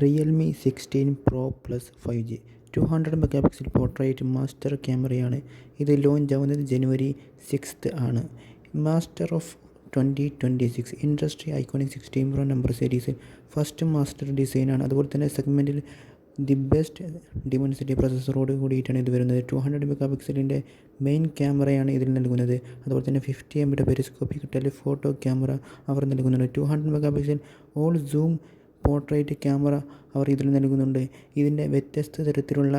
Realme 16 Pro Plus 5G 200 mega pixel portrait master ക്യാമറയാണ്. ഇത് launch ആവുന്നത് ജനുവരി 6 ആണ്. Master of 2026 industry iconic 16 Pro number സീരീസിൽ ഫസ്റ്റ് മാസ്റ്റർ ഡിസൈനാണ്. അതുപോലെ തന്നെ സെഗ്മെൻറ്റിൽ ദി ബെസ്റ്റ് ഡിമെൻസിറ്റി പ്രൊസസ്സറോട് കൂടിയിട്ടാണ് ഇത് വരുന്നത്. 200 മെഗാ പിക്സലിൻ്റെ മെയിൻ ക്യാമറയാണ് ഇതിൽ നൽകുന്നത്. അതുപോലെ തന്നെ 50 MB പെരിസ്കോപ്പിക് ടെലിഫോട്ടോ ക്യാമറ അവർ നൽകുന്നുണ്ട്. 200 megapixel all zoom portrait camera അവർ ഇതിൽ നൽകുന്നുണ്ട്. ഇതിൻ്റെ വ്യത്യസ്ത തരത്തിലുള്ള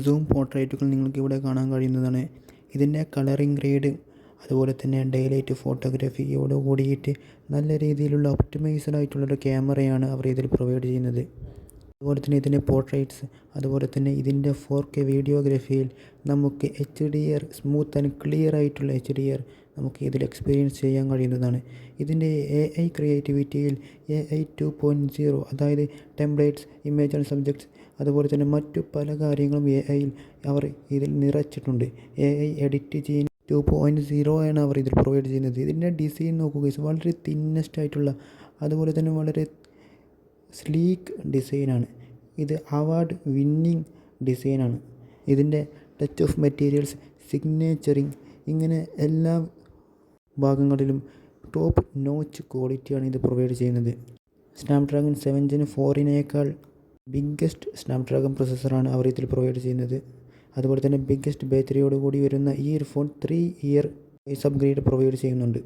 സൂം പോർട്രേറ്റുകൾ നിങ്ങൾക്ക് ഇവിടെ കാണാൻ കഴിയുന്നതാണ്. ഇതിൻ്റെ കളറിംഗ് ഗ്രേഡ് അതുപോലെ തന്നെ ഡേലൈറ്റ് ഫോട്ടോഗ്രാഫിയോട് കൂടിയിട്ട് നല്ല രീതിയിലുള്ള ഒപ്റ്റിമൈസ്ഡ് ആയിട്ടുള്ളൊരു ക്യാമറയാണ് അവർ ഇതിൽ പ്രൊവൈഡ് ചെയ്യുന്നത്. അതുപോലെ തന്നെ ഇതിൻ്റെ പോർട്രേറ്റ്സ് അതുപോലെ തന്നെ ഇതിൻ്റെ 4K വീഡിയോഗ്രാഫിയിൽ നമുക്ക് HDR സ്മൂത്ത് ആൻഡ് ക്ലിയർ ആയിട്ടുള്ള HDR നമുക്ക് ഇതിൽ എക്സ്പീരിയൻസ് ചെയ്യാൻ കഴിയുന്നതാണ്. ഇതിൻ്റെ AI ക്രിയേറ്റിവിറ്റിയിൽ AI 2.0 അതായത് ടെംപ്ലേറ്റ്സ്, ഇമേജ് ആൻഡ് സബ്ജക്ട്സ് അതുപോലെ തന്നെ മറ്റു പല കാര്യങ്ങളും AIയിൽ അവർ ഇതിൽ നിറച്ചിട്ടുണ്ട്. AI എഡിറ്റ് ചെയ്യുന്ന 2.0 ആണ് അവർ ഇതിൽ പ്രൊവൈഡ് ചെയ്യുന്നത്. ഇതിൻ്റെ ഡിസൈൻ നോക്കുക, വളരെ തിന്നസ്റ്റ് ആയിട്ടുള്ള അതുപോലെ തന്നെ വളരെ സ്ലീക്ക് ഡിസൈനാണ്. ഇത് അവാർഡ് വിന്നിങ് ഡിസൈനാണ്. ഇതിൻ്റെ ടച്ച് ഓഫ് മെറ്റീരിയൽസ്, സിഗ്നേച്ചറിങ് ഇങ്ങനെ എല്ലാ ഭാഗങ്ങളിലും ടോപ്പ് നോച്ച് ക്വാളിറ്റിയാണ് ഇത് പ്രൊവൈഡ് ചെയ്യുന്നത്. സ്നാപ്ഡ്രാഗൺ 7 Gen 4നേക്കാൾ ബിഗ്ഗസ്റ്റ് സ്നാപ്ഡ്രാഗൺ പ്രൊസസ്സറാണ് അവർ ഇതിൽ പ്രൊവൈഡ് ചെയ്യുന്നത്. അതുപോലെ തന്നെ ബിഗ്ഗസ്റ്റ് ബാറ്ററിയോട് കൂടി വരുന്ന ഈ ഒരു phone 3 year voice upgrade provide ചെയ്യുന്നുണ്ട്.